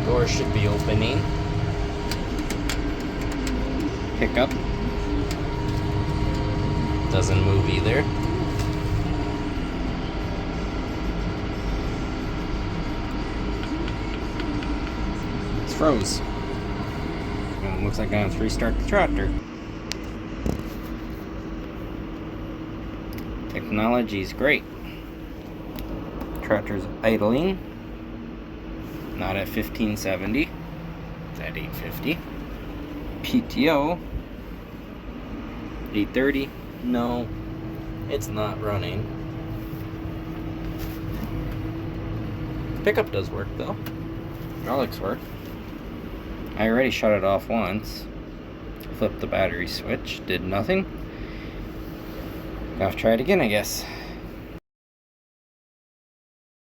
Door should be opening. Pickup doesn't move either. It's froze. Looks like I have to restart the tractor. Technology's great. Tractor's idling. Not at 1570. It's at 850. PTO 830. No, it's not running. Pickup does work though. Hydraulics work. I already shut it off once. Flipped the battery switch, did nothing. Gotta try it again, I guess.